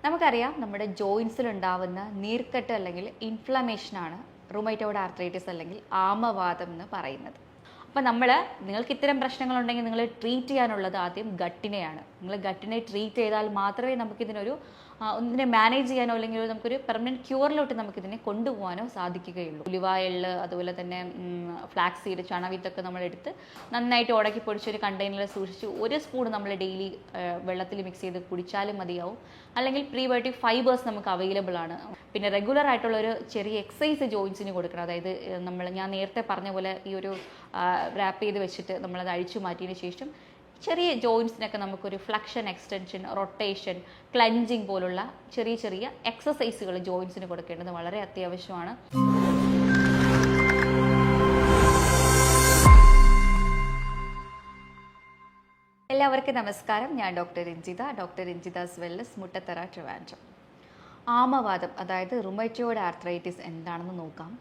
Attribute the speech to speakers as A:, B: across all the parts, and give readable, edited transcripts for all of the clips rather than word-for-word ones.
A: നമുക്കറിയാം നമ്മുടെ ജോയിൻസിൽ ഉണ്ടാവുന്ന നീർക്കെട്ട് അല്ലെങ്കിൽ ഇൻഫ്ലമേഷനാണ് റുമറ്റോയ്ഡ് ആർത്രൈറ്റിസ് അല്ലെങ്കിൽ ആമവാദം എന്ന് പറയുന്നത്. അപ്പോൾ നിങ്ങൾക്ക് ഇത്തരം പ്രശ്നങ്ങളുണ്ടെങ്കിൽ നിങ്ങൾ ട്രീറ്റ് ചെയ്യാനുള്ളത് ആദ്യം ഗട്ടിനെയാണ്. നിങ്ങൾ ഗട്ടിനെ ട്രീറ്റ് ചെയ്താൽ മാത്രമേ നമുക്കിതിനൊരു ഒന്നിനെ മാനേജ് ചെയ്യാനോ അല്ലെങ്കിൽ നമുക്കൊരു പെർമനൻറ്റ് ക്യൂറിലോട്ട് നമുക്കിതിനെ കൊണ്ടുപോകാനോ സാധിക്കുകയുള്ളൂ. ഉലുവ, എള്ള്, അതുപോലെ തന്നെ ഫ്ലാക്സ് സീഡ്, ചണവിത്തൊക്കെ നമ്മളെടുത്ത് നന്നായിട്ട് ഉടക്കി പൊടിച്ചൊരു കണ്ടെയ്നറിൽ സൂക്ഷിച്ച് 1 സ്പൂൺ നമ്മൾ ഡെയിലി വെള്ളത്തിൽ മിക്സ് ചെയ്ത് കുടിച്ചാലും മതിയാവും. അല്ലെങ്കിൽ പ്രീബയോട്ടിക് ഫൈബേഴ്സ് നമുക്ക് അവൈലബിൾ ആണ്. പിന്നെ റെഗുലർ ആയിട്ടുള്ളൊരു ചെറിയ എക്സസൈസ് ജോയിൻസിന് കൊടുക്കണം. അതായത് ഞാൻ നേരത്തെ പറഞ്ഞ പോലെ ഈ ഒരു റാപ്പ് ചെയ്ത് വെച്ചിട്ട് നമ്മളത് അഴിച്ചു മാറ്റിയതിന് ശേഷം ചെറിയ ജോയിൻസിനൊക്കെ നമുക്കൊരു ഫ്ലക്ഷൻ, എക്സ്റ്റൻഷൻ, റൊട്ടേഷൻ, ക്ലഞ്ചിങ് പോലുള്ള ചെറിയ ചെറിയ എക്സസൈസുകൾ ജോയിൻസിന് കൊടുക്കേണ്ടത് വളരെ അത്യാവശ്യമാണ്. എല്ലാവർക്കും നമസ്കാരം. ഞാൻ ഡോക്ടർ രഞ്ജിതാസ് വെൽനസ്, മുട്ടത്തറ, ട്രിവാൻഡ്രം. ആമവാദം അതായത് റുമറ്റോയ്ഡ് ആർത്രൈറ്റിസ് എന്താണെന്ന് നോക്കാം.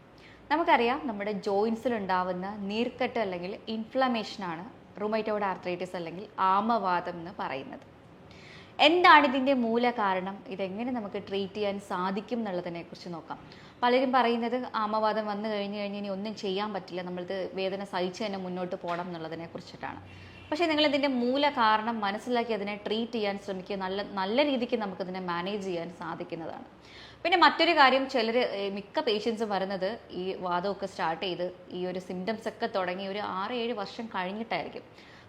A: നമുക്കറിയാം നമ്മുടെ ജോയിൻസിൽ ഉണ്ടാവുന്ന നീർക്കെട്ട് അല്ലെങ്കിൽ ഇൻഫ്ലമേഷനാണ് റുമറ്റോയ്ഡ് ആർത്രൈറ്റിസ് അല്ലെങ്കിൽ ആമവാദം എന്ന് പറയുന്നത്. എന്താണ് ഇതിൻ്റെ മൂല കാരണം, ഇതെങ്ങനെ നമുക്ക് ട്രീറ്റ് ചെയ്യാൻ സാധിക്കും എന്നുള്ളതിനെ കുറിച്ച് നോക്കാം. പലരും പറയുന്നത് ആമവാദം വന്നു കഴിഞ്ഞ് ഇനി ഒന്നും ചെയ്യാൻ പറ്റില്ല, നമ്മളിത് വേദന സഹിച്ച് തന്നെ മുന്നോട്ട് പോകണം എന്നുള്ളതിനെ കുറിച്ചിട്ടാണ്. പക്ഷേ നിങ്ങളിതിൻ്റെ മൂല കാരണം മനസ്സിലാക്കി അതിനെ ട്രീറ്റ് ചെയ്യാൻ ശ്രമിക്കുക, നല്ല രീതിക്ക് നമുക്കതിനെ മാനേജ് ചെയ്യാൻ സാധിക്കുന്നതാണ്. പിന്നെ മറ്റൊരു കാര്യം, മിക്ക പേഷ്യൻസും വരുന്നത് ഈ വാദമൊക്കെ സ്റ്റാർട്ട് ചെയ്ത് ഈ ഒരു സിംറ്റംസ് ഒക്കെ തുടങ്ങി ഒരു 6-7 വർഷം കഴിഞ്ഞിട്ടായിരിക്കും.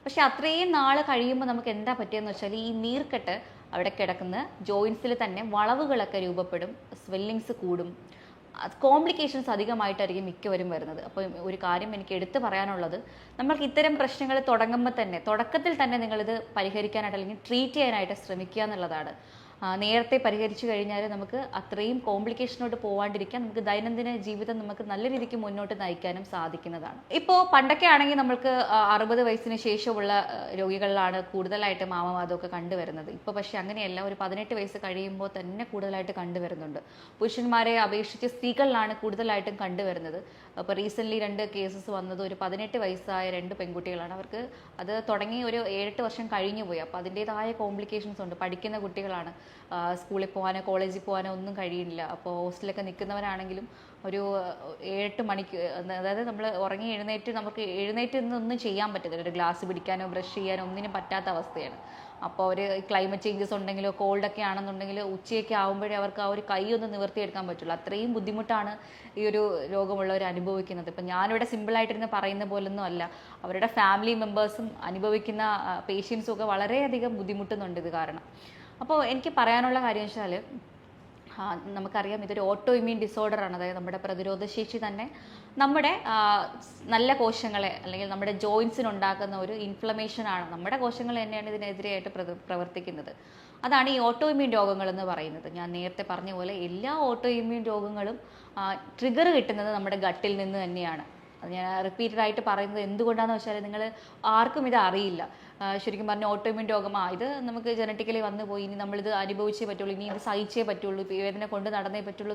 A: പക്ഷെ അത്രയും നാൾ കഴിയുമ്പോൾ നമുക്ക് എന്താ പറ്റിയെന്ന് വെച്ചാൽ ഈ നീർക്കെട്ട് അവിടെ കിടക്കുന്ന ജോയിൻസിൽ തന്നെ വളവുകളൊക്കെ രൂപപ്പെടും, സ്വെല്ലിങ്സ് കൂടും, കോംപ്ലിക്കേഷൻസ് അധികമായിട്ടായിരിക്കും മിക്കവരും വരുന്നത്. അപ്പോൾ ഒരു കാര്യം എനിക്ക് എടുത്തു പറയാനുള്ളത്, നമ്മൾക്ക് ഇത്തരം പ്രശ്നങ്ങൾ തുടക്കത്തിൽ തന്നെ നിങ്ങളിത് പരിഹരിക്കാനായിട്ട് അല്ലെങ്കിൽ ട്രീറ്റ് ചെയ്യാനായിട്ട് ശ്രമിക്കുക എന്നുള്ളതാണ്. നേരത്തെ പരിഹരിച്ചു കഴിഞ്ഞാൽ നമുക്ക് അത്രയും കോംപ്ലിക്കേഷനോട്ട് പോകാണ്ടിരിക്കാൻ, നമുക്ക് ദൈനംദിന ജീവിതം നമുക്ക് നല്ല രീതിക്ക് മുന്നോട്ട് നയിക്കാനും സാധിക്കുന്നതാണ്. ഇപ്പോൾ പണ്ടൊക്കെ ആണെങ്കിൽ നമ്മൾക്ക് 60 വയസ്സിന് ശേഷമുള്ള രോഗികളിലാണ് കൂടുതലായിട്ടും ആമവാദമൊക്കെ കണ്ടുവരുന്നത്. ഇപ്പോൾ പക്ഷേ അങ്ങനെയല്ല, ഒരു 18 വയസ്സ് കഴിയുമ്പോൾ തന്നെ കൂടുതലായിട്ട് കണ്ടുവരുന്നുണ്ട്. പുരുഷന്മാരെ അപേക്ഷിച്ച് സ്ത്രീകളിലാണ് കൂടുതലായിട്ടും കണ്ടുവരുന്നത്. അപ്പോൾ റീസെൻ്റ്ലി 2 കേസസ് വന്നത് ഒരു 18 വയസ്സായ 2 പെൺകുട്ടികളാണ്. അവർക്ക് അത് തുടങ്ങി ഒരു 7-8 വർഷം കഴിഞ്ഞു പോയി. അപ്പോൾ അതിൻ്റേതായ കോംപ്ലിക്കേഷൻസ് ഉണ്ട്. പഠിക്കുന്ന കുട്ടികളാണ്, സ്കൂളിൽ പോകാനോ കോളേജിൽ പോകാനോ ഒന്നും കഴിയില്ല. അപ്പോൾ ഹോസ്റ്റലൊക്കെ നിൽക്കുന്നവരാണെങ്കിലും ഒരു 7-8 മണിക്ക്, അതായത് നമ്മൾ നമുക്ക് എഴുന്നേറ്റ് ഒന്നും ചെയ്യാൻ പറ്റത്തില്ല. ഒരു ഗ്ലാസ് പിടിക്കാനോ ബ്രഷ് ചെയ്യാനോ ഒന്നിനും പറ്റാത്ത അവസ്ഥയാണ്. അപ്പോൾ അവർ ക്ലൈമറ്റ് ചേഞ്ചസ് ഉണ്ടെങ്കിലോ കോൾഡൊക്കെ ആണെന്നുണ്ടെങ്കിൽ ഉച്ചയൊക്കെ ആകുമ്പോഴേ അവർക്ക് ആ ഒരു കൈ ഒന്ന് നിവർത്തിയെടുക്കാൻ പറ്റുള്ളൂ. അത്രയും ബുദ്ധിമുട്ടാണ് ഈ ഒരു രോഗമുള്ളവർ അനുഭവിക്കുന്നത്. ഇപ്പം ഞാനിവിടെ സിമ്പിളായിട്ടിരുന്ന് പറയുന്ന പോലൊന്നും അല്ല, അവരുടെ ഫാമിലി മെമ്പേഴ്സും അനുഭവിക്കുന്ന പേഷ്യൻസും ഒക്കെ വളരെയധികം ബുദ്ധിമുട്ടുന്നുണ്ട് ഇത് കാരണം. അപ്പോൾ എനിക്ക് പറയാനുള്ള കാര്യം വെച്ചാൽ, നമുക്കറിയാം ഇതൊരു ഓട്ടോ ഇമ്മ്യൂൺ ഡിസോർഡറാണ്. അതായത് നമ്മുടെ പ്രതിരോധശേഷി തന്നെ നമ്മുടെ നല്ല കോശങ്ങളെ അല്ലെങ്കിൽ നമ്മുടെ ജോയിൻസിനുണ്ടാക്കുന്ന ഒരു ഇൻഫ്ലമേഷനാണ്. നമ്മുടെ കോശങ്ങൾ തന്നെയാണ് ഇതിനെതിരെയായിട്ട് പ്രവർത്തിക്കുന്നത്. അതാണ് ഈ ഓട്ടോ ഇമ്മ്യൂൺ രോഗങ്ങളെന്ന് പറയുന്നത്. ഞാൻ നേരത്തെ പറഞ്ഞ പോലെ എല്ലാ ഓട്ടോ ഇമ്മ്യൂൺ രോഗങ്ങളും ട്രിഗർ കിട്ടുന്നത് നമ്മുടെ ഗട്ടിൽ നിന്ന് തന്നെയാണ്. അത് ഞാൻ റിപ്പീറ്റഡ് ആയിട്ട് പറയുന്നത് എന്തുകൊണ്ടാണെന്ന് വെച്ചാൽ, നിങ്ങൾ ആർക്കും ഇത് അറിയില്ല. ശരിക്കും പറഞ്ഞ ഓട്ടോഇമ്യൂൺ രോഗം ഇത് നമുക്ക് ജനറ്റിക്കലി വന്നു പോയി, ഇനി നമ്മളിത് അനുഭവിച്ചേ പറ്റുള്ളൂ, ഇനി ഇത് സഹിച്ചേ പറ്റുള്ളൂ, വേദന കൊണ്ട് നടന്നേ പറ്റുള്ളൂ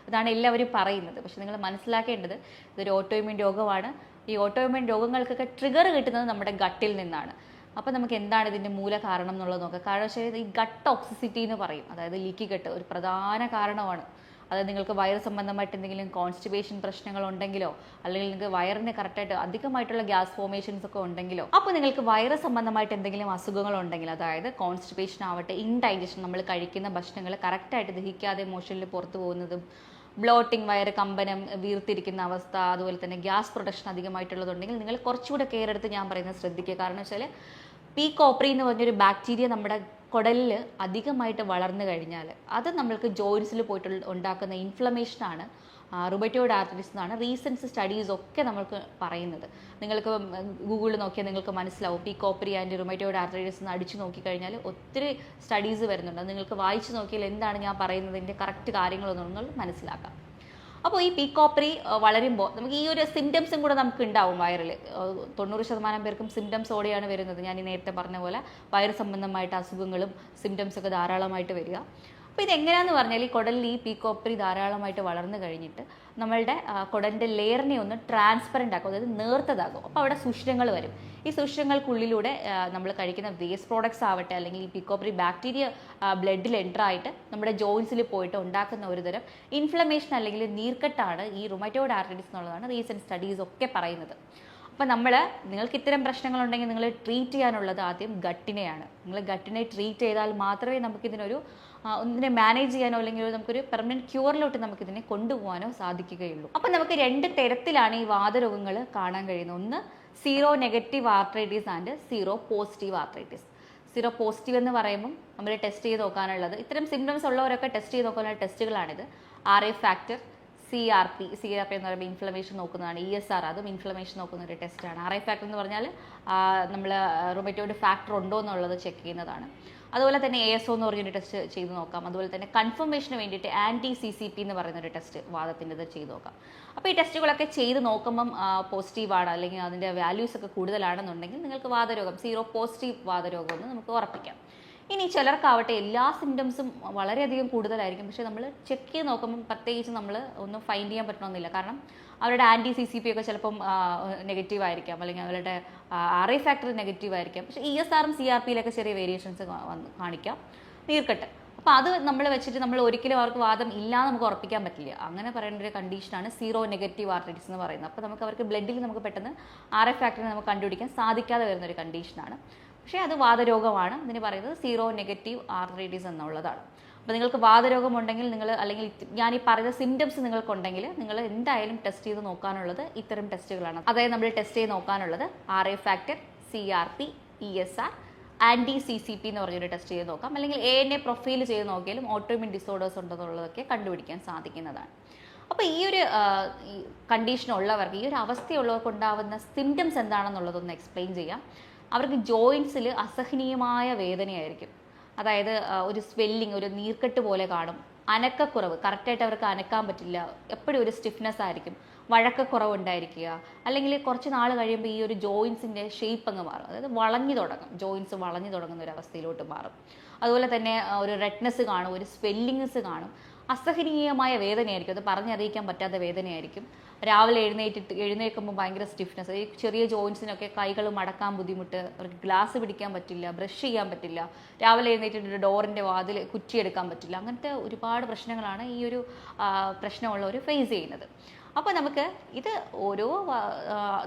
A: ഇതാണ് എല്ലാവരും പറയുന്നത്. പക്ഷെ നിങ്ങൾ മനസ്സിലാക്കേണ്ടത് ഇതൊരു ഓട്ടോഇമ്യൂൺ രോഗമാണ്. ഈ ഓട്ടോഇമ്യൂൺ രോഗങ്ങൾക്കൊക്കെ ട്രിഗർ കിട്ടുന്നത് നമ്മുടെ ഗട്ടിൽ നിന്നാണ്. അപ്പോൾ നമുക്ക് എന്താണ് ഇതിൻ്റെ മൂല കാരണം എന്നുള്ളത് നോക്കാം. കാരണം വെച്ചാൽ ഈ ഗട്ട് ടോക്സിസിറ്റി എന്ന് പറയും, അതായത് ലീക്കി ഗട്ട് ഒരു പ്രധാന കാരണമാണ്. അതായത് നിങ്ങൾക്ക് വയറ് സംബന്ധമായിട്ട് എന്തെങ്കിലും കോൺസ്റ്റിപ്പേഷൻ പ്രശ്നങ്ങൾ ഉണ്ടെങ്കിലോ, അല്ലെങ്കിൽ നിങ്ങൾക്ക് വയറിന് കറക്റ്റായിട്ട് അധികമായിട്ടുള്ള ഗ്യാസ് ഫോർമേഷൻസ് ഒക്കെ ഉണ്ടെങ്കിലോ, അപ്പോൾ നിങ്ങൾക്ക് വയറ് സംബന്ധമായിട്ട് എന്തെങ്കിലും അസുഖങ്ങൾ ഉണ്ടെങ്കിൽ, അതായത് കോൺസ്റ്റിപ്പേഷൻ ആവട്ടെ, ഇൻഡൈജഷൻ, നമ്മൾ കഴിക്കുന്ന ഭക്ഷണങ്ങൾ കറക്റ്റായിട്ട് ദഹിക്കാതെ മോഷനിൽ പുറത്തു പോകുന്നതും, ബ്ലോട്ടിങ്, വയറ് കമ്പനം, വീർത്തിരിക്കുന്ന അവസ്ഥ, അതുപോലെ തന്നെ ഗ്യാസ് പ്രൊഡക്ഷൻ അധികമായിട്ടുള്ളതുണ്ടെങ്കിൽ നിങ്ങൾ കുറച്ചുകൂടെ കെയർ എടുത്ത് ഞാൻ പറയുന്നത് ശ്രദ്ധിക്കുക. കാരണം വെച്ചാൽ പി കോപ്രി എന്ന് പറഞ്ഞൊരു ബാക്ടീരിയ നമ്മുടെ കുടലിൽ അധികമായിട്ട് വളർന്നു കഴിഞ്ഞാൽ അത് നമ്മൾക്ക് ജോയിൻസിൽ പോയിട്ട് ഉണ്ടാക്കുന്ന ഇൻഫ്ലമേഷനാണ് റുമറ്റോയ്ഡ് ആർത്രൈറ്റിസ് എന്നാണ് റീസെൻറ്റ് സ്റ്റഡീസ് ഒക്കെ നമ്മൾക്ക് പറയുന്നത്. നിങ്ങൾക്ക് ഗൂഗിളിൽ നോക്കിയാൽ നിങ്ങൾക്ക് മനസ്സിലാവും. P Kopri and rheumatoid arthritis എന്ന് അടിച്ചു നോക്കിക്കഴിഞ്ഞാൽ ഒത്തിരി സ്റ്റഡീസ് വരുന്നുണ്ട്. നിങ്ങൾക്ക് വായിച്ചു നോക്കിയാൽ എന്താണ് ഞാൻ പറയുന്നതിൻ്റെ കറക്റ്റ് കാര്യങ്ങളൊന്നും മനസ്സിലാക്കാം. അപ്പോൾ ഈ പി കോപ്രി വളരുമ്പോൾ നമുക്ക് ഈ ഒരു സിംറ്റംസും കൂടെ നമുക്ക് ഉണ്ടാവും വയറിൽ. 90% പേർക്കും സിംറ്റംസോടെയാണ് വരുന്നത്. ഞാൻ ഈ നേരത്തെ പറഞ്ഞ പോലെ വയറ് സംബന്ധമായിട്ട് അസുഖങ്ങളും സിംറ്റംസൊക്കെ ധാരാളമായിട്ട് വരിക. അപ്പോൾ ഇതെങ്ങനെയാണെന്ന് പറഞ്ഞാൽ ഈ കുടലിൽ ഈ പീക്കോപ്പറി ധാരാളമായിട്ട് വളർന്നു കഴിഞ്ഞിട്ട് നമ്മളുടെ കുടലിൻ്റെ ലെയറിനെ ഒന്ന് ട്രാൻസ്പെറൻ്റ് ആക്കും, അതായത് നേർത്തതാകും. അപ്പോൾ അവിടെ സുഷിരങ്ങൾ വരും. ഈ സുഷിരങ്ങൾക്കുള്ളിലൂടെ നമ്മൾ കഴിക്കുന്ന വേസ്റ്റ് പ്രോഡക്ട്സ് ആവട്ടെ, അല്ലെങ്കിൽ ഈ പീക്കോപ്പറി ബാക്ടീരിയ ബ്ലഡിൽ എൻ്റർ ആയിട്ട് നമ്മുടെ ജോയിൻസിൽ പോയിട്ട് ഉണ്ടാക്കുന്ന ഒരുതരം ഇൻഫ്ലമേഷൻ അല്ലെങ്കിൽ നീർക്കെട്ടാണ് ഈ റുമറ്റോയ്ഡ് ആർത്രൈറ്റിസ് എന്നുള്ളതാണ് റീസെൻറ്റ് സ്റ്റഡീസ് ഒക്കെ പറയുന്നത്. അപ്പോൾ നിങ്ങൾക്ക് ഇത്തരം പ്രശ്നങ്ങളുണ്ടെങ്കിൽ നിങ്ങൾ ട്രീറ്റ് ചെയ്യാനുള്ളത് ആദ്യം ഗട്ടിനെയാണ്. നിങ്ങൾ ഗട്ടിനെ ട്രീറ്റ് ചെയ്താൽ മാത്രമേ നമുക്കിതിനൊരു ഒന്നിനെ മാനേജ് ചെയ്യാനോ അല്ലെങ്കിൽ നമുക്കൊരു പെർമനൻറ്റ് ക്യൂറിലോട്ട് നമുക്കിതിനെ കൊണ്ടുപോകാനോ സാധിക്കുകയുള്ളൂ. അപ്പം നമുക്ക് 2 തരത്തിലാണ് ഈ വാതരോഗങ്ങൾ കാണാൻ കഴിയുന്നത്. ഒന്ന് zero negative arthritis and zero positive arthritis. Zero positive എന്ന് പറയുമ്പം നമ്മൾ ടെസ്റ്റ് ചെയ്ത് നോക്കാനുള്ളത്, ഇത്തരം സിംറ്റംസ് ഉള്ളവരൊക്കെ ടെസ്റ്റ് ചെയ്ത് നോക്കാനുള്ള ടെസ്റ്റുകളാണിത്. RA ഫാക്ടർ, CRP എന്ന് പറയുമ്പോൾ ഇൻഫ്ലമേഷൻ നോക്കുന്നതാണ്. ESR അതും ഇൻഫ്ലമേഷൻ നോക്കുന്ന ഒരു ടെസ്റ്റാണ്. RA ഫാക്ടർ എന്ന് പറഞ്ഞാൽ നമ്മൾ റുമറ്റോയ്ഡ് ഫാക്ടർ ഉണ്ടോ എന്നുള്ളത് ചെക്ക് ചെയ്യുന്നതാണ്. അതുപോലെ തന്നെ ASO എന്ന് പറഞ്ഞൊരു ടെസ്റ്റ് ചെയ്ത് നോക്കാം. അതുപോലെ തന്നെ കൺഫർമേഷന് വേണ്ടിയിട്ട് ആൻറ്റി-CCP എന്ന് പറയുന്നൊരു ടെസ്റ്റ് വാദത്തിൻ്റെത് ചെയ്ത് നോക്കാം. അപ്പോൾ ഈ ടെസ്റ്റുകളൊക്കെ ചെയ്ത് നോക്കുമ്പം പോസിറ്റീവാണ് അല്ലെങ്കിൽ അതിൻ്റെ വാല്യൂസ് ഒക്കെ കൂടുതലാണെന്നുണ്ടെങ്കിൽ നിങ്ങൾക്ക് വാതരോഗം സീറോ പോസിറ്റീവ് വാതരോഗം എന്ന് നമുക്ക് ഉറപ്പിക്കാം. ഇനി ചിലർക്കാവട്ടെ എല്ലാ സിംറ്റംസും വളരെയധികം കൂടുതലായിരിക്കും, പക്ഷേ നമ്മൾ ചെക്ക് ചെയ്ത് നോക്കുമ്പം പ്രത്യേകിച്ച് നമ്മൾ ഒന്നും ഫൈൻഡ് ചെയ്യാൻ പറ്റണമെന്നില്ല. കാരണം അവരുടെ ആൻറ്റി-CCP ഒക്കെ ചിലപ്പം നെഗറ്റീവ് ആയിരിക്കാം, അല്ലെങ്കിൽ അവരുടെ RA ഫാക്ടർ നെഗറ്റീവ് ആയിരിക്കാം. പക്ഷേ ESRും CRPയിലൊക്കെ ചെറിയ വേരിയേഷൻസ് കാണിക്കാം, നീർക്കെട്ട്. അപ്പോൾ അത് നമ്മൾ വെച്ചിട്ട് നമ്മൾ ഒരിക്കലും അവർക്ക് വാദം ഇല്ലാന്ന് നമുക്ക് ഉറപ്പിക്കാൻ പറ്റില്ല. അങ്ങനെ പറയേണ്ട ഒരു കണ്ടീഷനാണ് സീറോ നെഗറ്റീവ് ആർത്രൈറ്റിസ് എന്ന് പറയുന്നത്. അപ്പോൾ നമുക്ക് അവർക്ക് ബ്ലഡിൽ നമുക്ക് പെട്ടെന്ന് RA ഫാക്ടറിനെ നമുക്ക് കണ്ടുപിടിക്കാൻ സാധിക്കാതെ വരുന്ന ഒരു കണ്ടീഷനാണ്. പക്ഷേ അത് വാതരോഗമാണ്. ഇതിന് പറയുന്നത് സീറോ നെഗറ്റീവ് ആർത്രൈറ്റിസ് എന്നുള്ളതാണ്. അപ്പോൾ നിങ്ങൾക്ക് വാതരോഗമുണ്ടെങ്കിൽ അല്ലെങ്കിൽ ഞാൻ ഈ പറയുന്ന സിംറ്റംസ് നിങ്ങൾക്കുണ്ടെങ്കിൽ നിങ്ങൾ എന്തായാലും ടെസ്റ്റ് ചെയ്ത് നോക്കാനുള്ളത് ഇത്തരം ടെസ്റ്റുകളാണ്. അതായത് നമ്മൾ ടെസ്റ്റ് ചെയ്ത് നോക്കാനുള്ളത് RA ഫാക്ടർ, CRP, ESR, ആൻറ്റി-CCP എന്ന് പറഞ്ഞൊരു ടെസ്റ്റ് ചെയ്ത് നോക്കാം. അല്ലെങ്കിൽ ANA പ്രൊഫൈൽ ചെയ്ത് നോക്കിയാലും ഓട്ടോഇമ്യൂൺ ഡിസോർഡേഴ്സ് ഉണ്ടെന്നുള്ളതൊക്കെ കണ്ടുപിടിക്കാൻ സാധിക്കുന്നതാണ്. അപ്പോൾ ഈ ഒരു കണ്ടീഷനുള്ളവർക്ക്, ഈ ഒരു അവസ്ഥയുള്ളവർക്ക് ഉണ്ടാകുന്ന സിംറ്റംസ് എന്താണെന്നുള്ളതൊന്ന് എക്സ്പ്ലെയിൻ ചെയ്യാം. അവർക്ക് ജോയിൻസിൽ അസഹനീയമായ വേദനയായിരിക്കും. അതായത് ഒരു സ്വെല്ലിങ്, ഒരു നീർക്കെട്ട് പോലെ കാണും. അനക്കക്കുറവ്, കറക്റ്റായിട്ട് അവർക്ക് അനക്കാൻ പറ്റില്ല. എപ്പോഴും ഒരു സ്റ്റിഫ്നെസ് ആയിരിക്കും. വഴക്കക്കുറവ് ഉണ്ടായിരിക്കുക. അല്ലെങ്കിൽ കുറച്ച് നാൾ കഴിയുമ്പോൾ ഈ ഒരു ജോയിൻസിൻ്റെ ഷേപ്പ് അങ്ങ് മാറും. അതായത് വളഞ്ഞു തുടങ്ങും, ജോയിൻസ് വളഞ്ഞു തുടങ്ങുന്ന ഒരു അവസ്ഥയിലോട്ട് മാറും. അതുപോലെ തന്നെ ഒരു റെഡ്നെസ് കാണും, ഒരു സ്വെല്ലിങ്സ് കാണും. അസഹനീയമായ വേദനയായിരിക്കും, അത് പറഞ്ഞറിയിക്കാൻ പറ്റാത്ത വേദനയായിരിക്കും. രാവിലെ എഴുന്നേൽക്കുമ്പോൾ ഭയങ്കര സ്റ്റിഫ്നെസ്. ഈ ചെറിയ ജോയിൻസിനൊക്കെ കൈകൾ മടക്കാൻ ബുദ്ധിമുട്ട്, അവർക്ക് ഗ്ലാസ് പിടിക്കാൻ പറ്റില്ല, ബ്രഷ് ചെയ്യാൻ പറ്റില്ല, രാവിലെ എഴുന്നേറ്റിട്ട് ഡോറിൻ്റെ വാതിൽ കുറ്റിയെടുക്കാൻ പറ്റില്ല. അങ്ങനത്തെ ഒരുപാട് പ്രശ്നങ്ങളാണ് ഈ ഒരു പ്രശ്നമുള്ളവർ ഫേസ് ചെയ്യുന്നത്. അപ്പോൾ നമുക്ക് ഇത് ഓരോ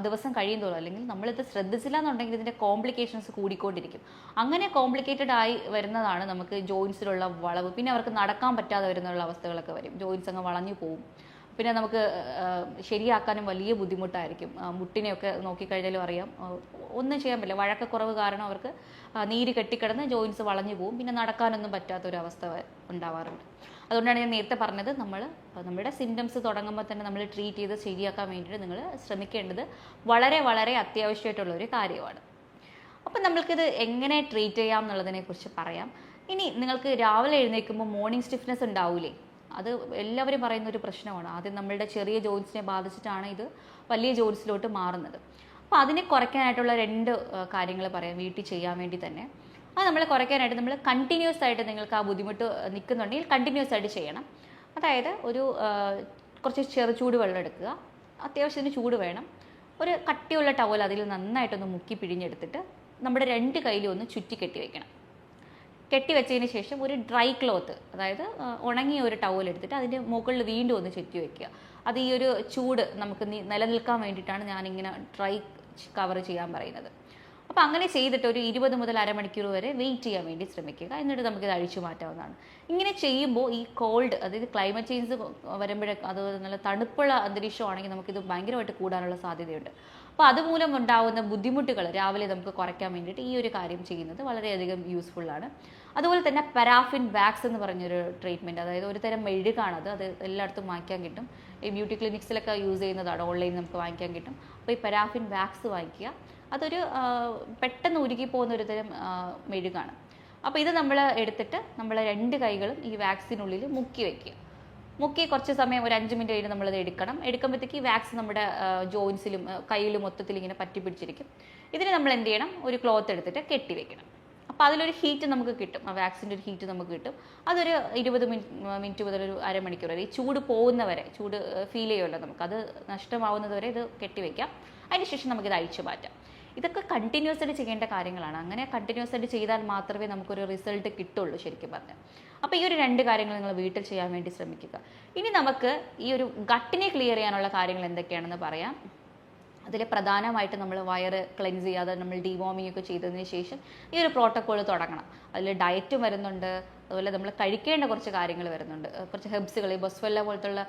A: ദിവസം കഴിയുന്തോറും, അല്ലെങ്കിൽ നമ്മളിത് ശ്രദ്ധിച്ചില്ല എന്നുണ്ടെങ്കിൽ ഇതിൻ്റെ കോംപ്ലിക്കേഷൻസ് കൂടിക്കൊണ്ടിരിക്കും. അങ്ങനെ കോംപ്ലിക്കേറ്റഡ് ആയി വരുന്നതാണ് നമുക്ക് ജോയിൻസിലുള്ള വളവ്. പിന്നെ അവർക്ക് നടക്കാൻ പറ്റാതെ വരുന്നുള്ള അവസ്ഥകളൊക്കെ വരും. ജോയിൻസ് അങ്ങ് വളഞ്ഞു പോവും. പിന്നെ നമുക്ക് ശരിയാക്കാനും വലിയ ബുദ്ധിമുട്ടായിരിക്കും. മുട്ടിനെയൊക്കെ നോക്കിക്കഴിഞ്ഞാലും അറിയാം, ഒന്നും ചെയ്യാൻ പറ്റില്ല. വഴക്കക്കുറവ് കാരണം അവർക്ക് നീര് കെട്ടിക്കിടന്ന് ജോയിൻസ് വളഞ്ഞു പോവും. പിന്നെ നടക്കാനൊന്നും പറ്റാത്തൊരവസ്ഥ ഉണ്ടാവാറുണ്ട്. അതുകൊണ്ടാണ് ഞാൻ നേരത്തെ പറഞ്ഞത്, നമ്മുടെ സിംറ്റംസ് തുടങ്ങുമ്പോൾ തന്നെ നമ്മൾ ട്രീറ്റ് ചെയ്ത് ശരിയാക്കാൻ വേണ്ടിയിട്ട് നിങ്ങൾ ശ്രമിക്കേണ്ടത് വളരെ വളരെ അത്യാവശ്യമായിട്ടുള്ള ഒരു കാര്യമാണ്. അപ്പം നമ്മൾക്കിത് എങ്ങനെ ട്രീറ്റ് ചെയ്യാം എന്നുള്ളതിനെക്കുറിച്ച് പറയാം. ഇനി നിങ്ങൾക്ക് രാവിലെ എഴുന്നേൽക്കുമ്പോൾ മോർണിംഗ് സ്റ്റിഫ്നെസ് ഉണ്ടാവില്ലേ? അത് എല്ലാവരും പറയുന്ന ഒരു പ്രശ്നമാണ്. ആദ്യം നമ്മളുടെ ചെറിയ ജോയിൻസിനെ ബാധിച്ചിട്ടാണ് ഇത് വലിയ ജോയിൻസിലോട്ട് മാറുന്നത്. അപ്പോൾ അതിനെ കുറയ്ക്കാനായിട്ടുള്ള 2 കാര്യങ്ങൾ പറയാം വീട്ടിൽ ചെയ്യാൻ വേണ്ടി തന്നെ. അത് നമ്മൾ കുറയ്ക്കാനായിട്ട് നമ്മൾ കണ്ടിന്യൂസ് ആയിട്ട് നിങ്ങൾക്ക് ആ ബുദ്ധിമുട്ട് നിൽക്കുന്നുണ്ടെങ്കിൽ കണ്ടിന്യൂസ് ആയിട്ട് ചെയ്യണം. അതായത് കുറച്ച് ചൂട് വെള്ളം എടുക്കുക, അത്യാവശ്യത്തിന് ചൂട് വേണം. ഒരു കട്ടിയുള്ള ടവൽ അതിൽ നന്നായിട്ടൊന്ന് മുക്കി പിഴിഞ്ഞെടുത്തിട്ട് നമ്മുടെ 2 കൈയിലും ഒന്ന് ചുറ്റി കെട്ടി വെക്കണം. കെട്ടിവെച്ചതിന് ശേഷം ഒരു ഡ്രൈ ക്ലോത്ത്, അതായത് ഉണങ്ങിയ ഒരു ടവൽ എടുത്തിട്ട് അതിൻ്റെ മുകളിൽ വീണ്ടും ഒന്ന് ചുറ്റി വയ്ക്കുക. അത് ഈ ഒരു ചൂട് നമുക്ക് നിലനിൽക്കാൻ വേണ്ടിയിട്ടാണ് ഞാനിങ്ങനെ ഡ്രൈ കവർ ചെയ്യാൻ പറയുന്നത്. അപ്പോൾ അങ്ങനെ ചെയ്തിട്ട് ഒരു 20 മുതൽ അരമണിക്കൂർ വരെ വെയിറ്റ് ചെയ്യാൻ വേണ്ടി ശ്രമിക്കുക. എന്നിട്ട് നമുക്കിത് അഴിച്ചു മാറ്റാവുന്നതാണ്. ഇങ്ങനെ ചെയ്യുമ്പോൾ ഈ കോൾഡ്, അതായത് ക്ലൈമറ്റ് ചേഞ്ച് വരുമ്പോഴൊക്കെ, അത് നല്ല തണുപ്പുള്ള അന്തരീക്ഷമാണെങ്കിൽ നമുക്കിത് ഭയങ്കരമായിട്ട് കൂടാനുള്ള സാധ്യതയുണ്ട്. അപ്പോൾ അതുമൂലം ഉണ്ടാകുന്ന ബുദ്ധിമുട്ടുകൾ രാവിലെ നമുക്ക് കുറയ്ക്കാൻ വേണ്ടിയിട്ട് ഈ ഒരു കാര്യം ചെയ്യുന്നത് വളരെയധികം യൂസ്ഫുള്ളാണ്. അതുപോലെ തന്നെ പാരാഫിൻ വാക്സ് എന്ന് പറഞ്ഞൊരു ട്രീറ്റ്മെൻറ്റ്, അതായത് ഒരു തരം മെഴുകാണത്. അത് എല്ലായിടത്തും വാങ്ങിക്കാൻ കിട്ടും. ഈ ബ്യൂട്ടി ക്ലിനിക്സിലൊക്കെ യൂസ് ചെയ്യുന്നതാണ്, ഓൺലൈനിൽ നമുക്ക് വാങ്ങിക്കാൻ കിട്ടും. അപ്പോൾ ഈ പാരാഫിൻ വാക്സ് വാങ്ങിക്കുക. അതൊരു പെട്ടെന്ന് ഉരുകിപ്പോകുന്ന ഒരു തരം മെഴുകാണ്. അപ്പോൾ ഇത് നമ്മൾ എടുത്തിട്ട് നമ്മൾ 2 കൈകളും ഈ വാക്സിനുള്ളിൽ മുക്കി വയ്ക്കുക. മുക്കി കുറച്ച് സമയം, ഒരു 5 മിനിറ്റ് കഴിഞ്ഞ് നമ്മളത് എടുക്കുമ്പോഴത്തേക്ക് ഈ വാക്സ് നമ്മുടെ ജോയിൻസിലും കയ്യിലും മൊത്തത്തിൽ ഇങ്ങനെ പറ്റി പിടിച്ചിരിക്കും. ഇതിന് നമ്മൾ എന്ത് ചെയ്യണം? ഒരു ക്ലോത്ത് എടുത്തിട്ട് കെട്ടി വെക്കണം. അപ്പോൾ അതിലൊരു ഹീറ്റ് നമുക്ക് കിട്ടും, ആ വാക്സിൻ്റെ ഒരു ഹീറ്റ് നമുക്ക് കിട്ടും. അതൊരു 20 മിനിറ്റ് മുതൽ ഒരു അരമണിക്കൂർ വരെ, ഈ ചൂട് പോകുന്നവരെ, ചൂട് ഫീൽ ചെയ്യുമല്ലോ നമുക്ക്, അത് നഷ്ടമാവുന്നത് വരെ ഇത് കെട്ടിവെക്കാം. അതിനുശേഷം നമുക്കിത് അഴിച്ചു മാറ്റാം. ഇതൊക്കെ കണ്ടിന്യൂസ് ആയിട്ട് ചെയ്യേണ്ട കാര്യങ്ങളാണ്. അങ്ങനെ കണ്ടിന്യൂസ് ആയിട്ട് ചെയ്താൽ മാത്രമേ നമുക്കൊരു റിസൾട്ട് കിട്ടുള്ളൂ ശരിക്കും പറഞ്ഞാൽ. അപ്പോൾ ഈ ഒരു 2 കാര്യങ്ങൾ നിങ്ങൾ വീട്ടിൽ ചെയ്യാൻ വേണ്ടി ശ്രമിക്കുക. ഇനി നമുക്ക് ഈ ഒരു ഗട്ടിനെ ക്ലിയർ ചെയ്യാനുള്ള കാര്യങ്ങൾ എന്തൊക്കെയാണെന്ന് പറയാം. അതിൽ പ്രധാനമായിട്ട് നമ്മൾ വയറ് ക്ലെൻസ് ചെയ്യാതെ നമ്മൾ ഡിവോമിംഗ് ഒക്കെ ചെയ്തതിന് ശേഷം ഈ ഒരു പ്രോട്ടോക്കോൾ തുടങ്ങണം. അതിൽ ഡയറ്റും വരുന്നുണ്ട്, അതുപോലെ നമ്മൾ കഴിക്കേണ്ട കുറച്ച് കാര്യങ്ങൾ വരുന്നുണ്ട്. കുറച്ച് ഹെബ്സുകൾ, ഈ ബൊസ്വെല്ല പോലത്തുള്ള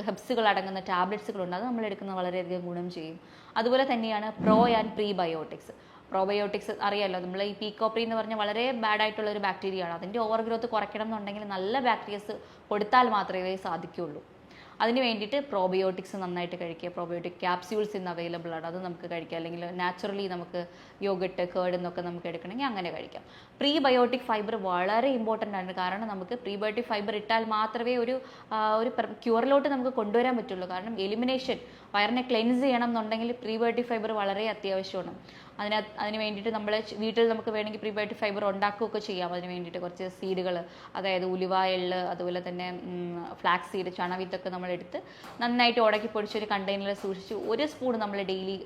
A: ഹെബ്സുകൾ അടങ്ങുന്ന ടാബ്ലറ്റ്സുകളുണ്ട്, അത് നമ്മൾ എടുക്കുന്നത് വളരെയധികം ഗുണം ചെയ്യും. അതുപോലെ തന്നെയാണ് പ്രോ ആൻഡ് പ്രീബയോട്ടിക്സ്. പ്രോബയോട്ടിക്സ് അറിയാമല്ലോ, നമ്മൾ ഈ പീക്കോപ്രി എന്ന് പറഞ്ഞാൽ വളരെ ബാഡ് ആയിട്ടുള്ള ഒരു ബാക്ടീരിയ ആണ്. അതിൻ്റെ ഓവർ ഗ്രോത്ത് കുറയ്ക്കണം എന്നുണ്ടെങ്കിൽ നല്ല ബാക്ടീരിയസ് കൊടുത്താൽ മാത്രമേ സാധിക്കുകയുള്ളൂ. അതിന് വേണ്ടിയിട്ട് പ്രോബയോട്ടിക്സ് നന്നായിട്ട് കഴിക്കുക. പ്രോബയോട്ടിക് ക്യാപ്സ്യൂൾസ് ഇന്ന് അവൈലബിൾ ആണ്, അത് നമുക്ക് കഴിക്കാം. അല്ലെങ്കിൽ നാച്ചുറലി നമുക്ക് യോഗട്ട്, കേർഡ് എന്നൊക്കെ നമുക്ക് എടുക്കണമെങ്കിൽ അങ്ങനെ കഴിക്കാം. പ്രീബയോട്ടിക് ഫൈബർ വളരെ ഇമ്പോർട്ടൻ്റ് ആണ്. കാരണം നമുക്ക് പ്രീബയോട്ടിക് ഫൈബർ ഇട്ടാൽ മാത്രമേ ഒരു ക്യൂറിലോട്ട് നമുക്ക് കൊണ്ടുവരാൻ പറ്റുള്ളൂ. കാരണം എലിമിനേഷൻ, വയറിനെ ക്ലെൻസ് ചെയ്യണം എന്നുണ്ടെങ്കിൽ പ്രീബയോട്ടിക് ഫൈബർ വളരെ അത്യാവശ്യമാണ്. അതിന് വേണ്ടിയിട്ട് നമ്മൾ വീട്ടിൽ നമുക്ക് വേണമെങ്കിൽ പ്രീബയോട്ടിക് ഫൈബർ ഉണ്ടാക്കുകയൊക്കെ ചെയ്യാം. അതിന് വേണ്ടിയിട്ട് കുറച്ച് സീഡുകൾ, അതായത് ഉലുവ, എള്ള്, അതുപോലെ തന്നെ ഫ്ലാക്സ് സീഡ്, ചണവിത്തൊക്കെ നമ്മളെടുത്ത് നന്നായിട്ട് ഉടക്കി പൊടിച്ചൊരു കണ്ടെയ്നറിൽ സൂക്ഷിച്ച് 1 സ്പൂൺ നമ്മൾ ഡെയിലി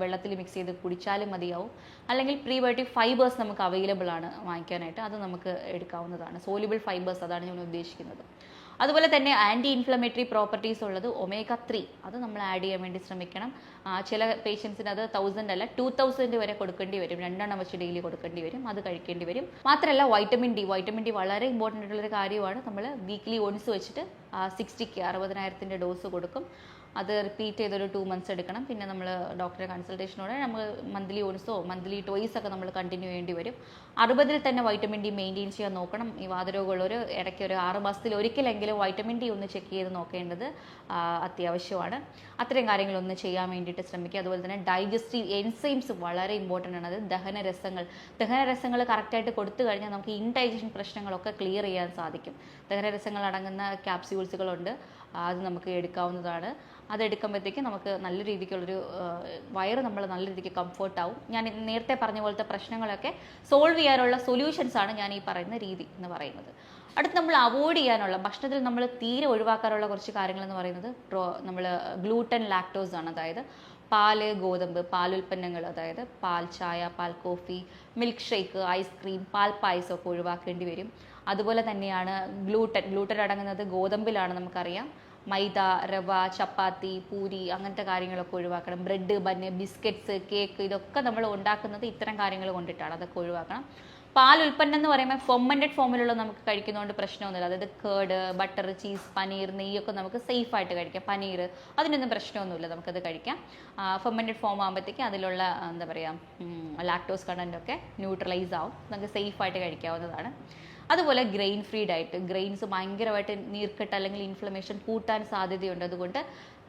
A: വെള്ളത്തിൽ മിക്സ് ചെയ്ത് കുടിച്ചാലും മതിയാവും. അല്ലെങ്കിൽ പ്രീബയോട്ടിക് ഫൈബേഴ്സ് നമുക്ക് അവൈലബിൾ ആണ് വാങ്ങിക്കാനായിട്ട്, അത് നമുക്ക് എടുക്കാവുന്നതാണ്. സോല്യൂബിൾ ഫൈബേഴ്സ്, അതാണ് ഞാൻ ഉദ്ദേശിക്കുന്നത്. അതുപോലെ തന്നെ ആൻറ്റി ഇൻഫ്ലമേറ്ററി പ്രോപ്പർട്ടീസ് ഉള്ളത് omega-3, അത് നമ്മൾ ആഡ് ചെയ്യാൻ വേണ്ടി ശ്രമിക്കണം. ചില പേഷ്യൻസിന് അത് 1000 അല്ല 2000 വരെ കൊടുക്കേണ്ടി വരും. 2 എണ്ണം വെച്ച് ഡെയിലി കൊടുക്കേണ്ടി വരും, അത് കഴിക്കേണ്ടി വരും. മാത്രമല്ല വൈറ്റമിൻ ഡി വളരെ ഇമ്പോർട്ടൻ്റ് ആയിട്ടുള്ളൊരു കാര്യമാണ്. നമ്മൾ വീക്ക്ലി ഒൺസ് വെച്ചിട്ട് 60,000 ഡോസ് കൊടുക്കും. അത് റിപ്പീറ്റ് ചെയ്തൊരു 2 months എടുക്കണം. പിന്നെ നമ്മൾ ഡോക്ടറെ കൺസൾട്ടേഷനോടെ നമ്മൾ മന്ത്ലി ഒൺസോ മന്ത്ലി ട്വൈസ് ഒക്കെ നമ്മൾ കണ്ടിന്യൂ ചെയ്യേണ്ടി വരും. 60 തന്നെ വൈറ്റമിൻ ഡി മെയിൻറ്റെയിൻ ചെയ്യാൻ നോക്കണം. ഈ വാതരോഗമുള്ളവർ ഇടയ്ക്ക് ഒരു 6 മാസത്തിൽ ഒരിക്കലെങ്കിലും വൈറ്റമിൻ ഡി ഒന്ന് ചെക്ക് ചെയ്ത് നോക്കേണ്ടത് അത്യാവശ്യമാണ്. അത്രയും കാര്യങ്ങളൊന്ന് ചെയ്യാൻ വേണ്ടിയിട്ട് ശ്രമിക്കുക. അതുപോലെ തന്നെ ഡൈജസ്റ്റീവ് എൻസൈംസ് വളരെ ഇമ്പോർട്ടൻ്റ് ആണ്. അത് ദഹനരസങ്ങൾ കറക്റ്റായിട്ട് കൊടുത്തു കഴിഞ്ഞാൽ നമുക്ക് ഇൻഡൈജഷൻ പ്രശ്നങ്ങളൊക്കെ ക്ലിയർ ചെയ്യാൻ സാധിക്കും. ദഹനരസങ്ങൾ അടങ്ങുന്ന ക്യാപ്സ്യൂൾസുകളുണ്ട്, അത് നമുക്ക് എടുക്കാവുന്നതാണ്. അതെടുക്കുമ്പോഴത്തേക്കും നമുക്ക് നല്ല രീതിക്കുള്ളൊരു വയറ് നമ്മൾ നല്ല രീതിക്ക് കംഫർട്ടാവും. ഞാൻ നേരത്തെ പറഞ്ഞ പോലത്തെ പ്രശ്നങ്ങളൊക്കെ സോൾവ് ചെയ്യാനുള്ള സൊല്യൂഷൻസാണ് ഞാൻ ഈ പറയുന്ന രീതി എന്ന് പറയുന്നത്. അടുത്ത് നമ്മൾ അവോയ്ഡ് ചെയ്യാനുള്ള, ഭക്ഷണത്തിൽ നമ്മൾ തീരെ ഒഴിവാക്കാനുള്ള കുറച്ച് കാര്യങ്ങളെന്ന് പറയുന്നത് നമ്മൾ ഗ്ലൂട്ടൻ, ലാക്ടോസ് ആണ്. അതായത് പാല്, ഗോതമ്പ്, പാലുൽപ്പന്നങ്ങൾ, അതായത് പാൽ ചായ, പാൽ കോഫി, മിൽക്ക് ഷേക്ക്, ഐസ്ക്രീം, പാൽ പായസം ഒക്കെ ഒഴിവാക്കേണ്ടി വരും. അതുപോലെ തന്നെയാണ് ഗ്ലൂട്ടൻ അടങ്ങുന്നത് ഗോതമ്പിലാണ്, നമുക്കറിയാം. മൈദ, റവ, ചപ്പാത്തി, പൂരി അങ്ങനത്തെ കാര്യങ്ങളൊക്കെ ഒഴിവാക്കണം. ബ്രെഡ്, ബന്ന്, ബിസ്ക്കറ്റ്സ്, കേക്ക്, ഇതൊക്കെ നമ്മൾ ഉണ്ടാക്കുന്നത് ഇത്തരം കാര്യങ്ങൾ കൊണ്ടിട്ടാണ്, അതൊക്കെ ഒഴിവാക്കണം. പാൽ ഉൽപ്പന്നം എന്ന് പറയുമ്പോൾ ഫെർമെൻറ്റഡ് ഫോമിലുള്ള നമുക്ക് കഴിക്കുന്നതുകൊണ്ട് പ്രശ്നമൊന്നുമില്ല. അതായത് കേർഡ്, ബട്ടർ, ചീസ്, പനീർ, നെയ്യൊക്കെ നമുക്ക് സേഫ് ആയിട്ട് കഴിക്കാം. പനീർ, അതിനൊന്നും പ്രശ്നമൊന്നുമില്ല, നമുക്കത് കഴിക്കാം. ഫെർമെൻറ്റഡ് ഫോം ആകുമ്പോഴത്തേക്ക് അതിലുള്ള എന്താ പറയുക ലാക്ടോസ് കണ്ടൻറ്റൊക്കെ ന്യൂട്രലൈസ് ആവും, നമുക്ക് സേഫായിട്ട് കഴിക്കാവുന്നതാണ്. അതുപോലെ ഗ്രെയിൻ ഫ്രീ ഡയറ്റ്, ഗ്രെയിൻസ് ഭയങ്കരമായിട്ട് നീർക്കെട്ട് അല്ലെങ്കിൽ ഇൻഫ്ലമേഷൻ കൂട്ടാൻ സാധ്യതയുണ്ട്. അതുകൊണ്ട്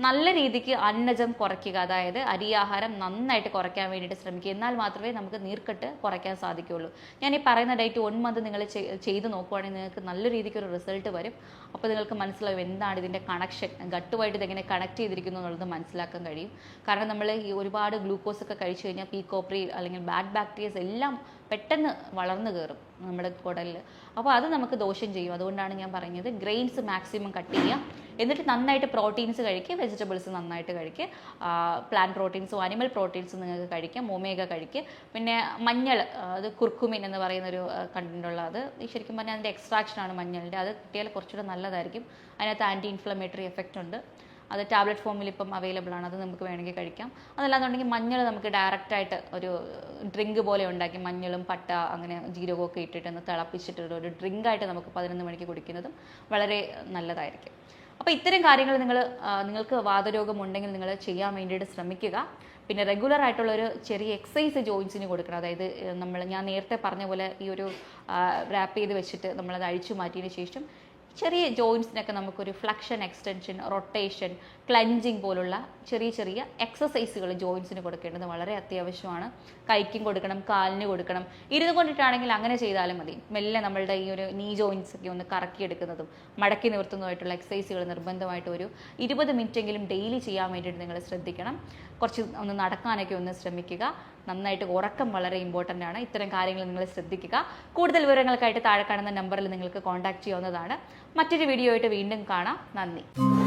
A: നല്ല രീതിക്ക് അന്നജം കുറയ്ക്കുക, അതായത് അരിയാഹാരം നന്നായിട്ട് കുറയ്ക്കാൻ വേണ്ടിയിട്ട് ശ്രമിക്കുക. എന്നാൽ മാത്രമേ നമുക്ക് നീർക്കെട്ട് കുറയ്ക്കാൻ സാധിക്കുകയുള്ളൂ. ഞാൻ ഈ പറയുന്ന ഡയറ്റ് 1 month നിങ്ങൾ ചെയ്ത് നോക്കുവാണെങ്കിൽ നിങ്ങൾക്ക് നല്ല രീതിക്ക് ഒരു റിസൾട്ട് വരും. അപ്പോൾ നിങ്ങൾക്ക് മനസ്സിലാവും എന്താണ് ഇതിൻ്റെ കണക്ഷൻ, ഗട്ടുമായിട്ട് ഇതെങ്ങനെ കണക്ട് ചെയ്തിരിക്കുന്നു എന്നുള്ളത് മനസ്സിലാക്കാൻ കഴിയും. കാരണം നമ്മൾ ഈ ഒരുപാട് ഗ്ലൂക്കോസ് ഒക്കെ കഴിച്ചു കഴിഞ്ഞാൽ പീക്കോപ്രി അല്ലെങ്കിൽ ബാഡ് ബാക്ടീരിയസ് എല്ലാം പെട്ടെന്ന് വളർന്നു കയറും നമ്മുടെ കുടലിൽ. അപ്പോൾ അത് നമുക്ക് ദോഷം ചെയ്യും. അതുകൊണ്ടാണ് ഞാൻ പറഞ്ഞത് ഗ്രെയിൻസ് മാക്സിമം കട്ട് ചെയ്യുക. എന്നിട്ട് നന്നായിട്ട് പ്രോട്ടീൻസ് കഴിക്കുക, വെജിറ്റബിൾസ് നന്നായിട്ട് കഴിക്കുക. പ്ലാന്റ് പ്രോട്ടീൻസും അനിമൽ പ്രോട്ടീൻസും നിങ്ങൾക്ക് കഴിക്കാം. ഒമേഗ കഴിക്കുക. പിന്നെ മഞ്ഞൾ, അത് കുർക്കുമിൻ എന്ന് പറയുന്നൊരു കണ്ടൻറ്റുള്ള, അത് ശരിക്കും പറഞ്ഞാൽ അതിൻ്റെ എക്സ്ട്രാക്ഷനാണ് മഞ്ഞളിൻ്റെ. അത് കിട്ടിയാൽ കുറച്ചുകൂടെ നല്ലതായിരിക്കും. അതിനകത്ത് ആൻറ്റി ഇൻഫ്ലമേറ്ററി എഫക്റ്റ് ഉണ്ട്. അത് ടാബ്ലറ്റ് ഫോമിൽ ഇപ്പം അവൈലബിൾ ആണ്, അത് നമുക്ക് വേണമെങ്കിൽ കഴിക്കാം. അതല്ലാന്നുണ്ടെങ്കിൽ മഞ്ഞൾ നമുക്ക് ഡയറക്റ്റായിട്ട് ഒരു ഡ്രിങ്ക് പോലെ ഉണ്ടാക്കി മഞ്ഞളും പട്ട അങ്ങനെ ജീരകമൊക്കെ ഇട്ടിട്ടൊന്ന് തിളപ്പിച്ചിട്ട് ഒരു ഡ്രിങ്കായിട്ട് നമുക്ക് 11 മണിക്ക് കുടിക്കുന്നതും വളരെ നല്ലതായിരിക്കും. അപ്പോൾ ഇത്തരം കാര്യങ്ങൾ നിങ്ങൾക്ക് വാതരോഗം ഉണ്ടെങ്കിൽ നിങ്ങൾ ചെയ്യാൻ വേണ്ടിയിട്ട് ശ്രമിക്കുക. പിന്നെ റെഗുലർ ആയിട്ടുള്ളൊരു ചെറിയ എക്സസൈസ് ജോയിൻസിന് കൊടുക്കണം. അതായത് ഞാൻ നേരത്തെ പറഞ്ഞ പോലെ ഈ ഒരു റാപ്പ് ചെയ്ത് വെച്ചിട്ട് നമ്മളത് അഴിച്ചു മാറ്റിയതിന് ശേഷം ചെറിയ ജോയിൻസിനൊക്കെ നമുക്കൊരു ഫ്ലക്ഷൻ, എക്സ്റ്റൻഷൻ, റൊട്ടേഷൻ, ക്ലഞ്ചിങ് പോലുള്ള ചെറിയ എക്സസൈസുകൾ ജോയിൻസിന് കൊടുക്കേണ്ടത് വളരെ അത്യാവശ്യമാണ്. കൈക്കും കൊടുക്കണം, കാലിന് കൊടുക്കണം. ഇരുന്ന് കൊണ്ടിട്ടാണെങ്കിൽ അങ്ങനെ ചെയ്താലും മതി. മെല്ലെ നമ്മളുടെ ഈ ഒരു നീ ജോയിൻസ് ഒക്കെ ഒന്ന് കറക്കിയെടുക്കുന്നതും മടക്കി നിവർത്തുന്നതുമായിട്ടുള്ള എക്സസൈസുകൾ നിർബന്ധമായിട്ട് ഒരു 20 മിനിറ്റെങ്കിലും ഡെയിലി ചെയ്യാൻ വേണ്ടിയിട്ട് നിങ്ങൾ ശ്രദ്ധിക്കണം. കുറച്ച് ഒന്ന് നടക്കാനൊക്കെ ഒന്ന് ശ്രമിക്കുക. നന്നായിട്ട് ഉറക്കം വളരെ ഇമ്പോർട്ടൻ്റ് ആണ്. ഇത്തരം കാര്യങ്ങൾ നിങ്ങൾ ശ്രദ്ധിക്കുക. കൂടുതൽ വിവരങ്ങൾക്കായിട്ട് താഴെ കാണുന്ന നമ്പറിൽ നിങ്ങൾക്ക് കോൺടാക്ട് ചെയ്യാവുന്നതാണ്. മറ്റൊരു വീഡിയോ ആയിട്ട് വീണ്ടും കാണാം. നന്ദി.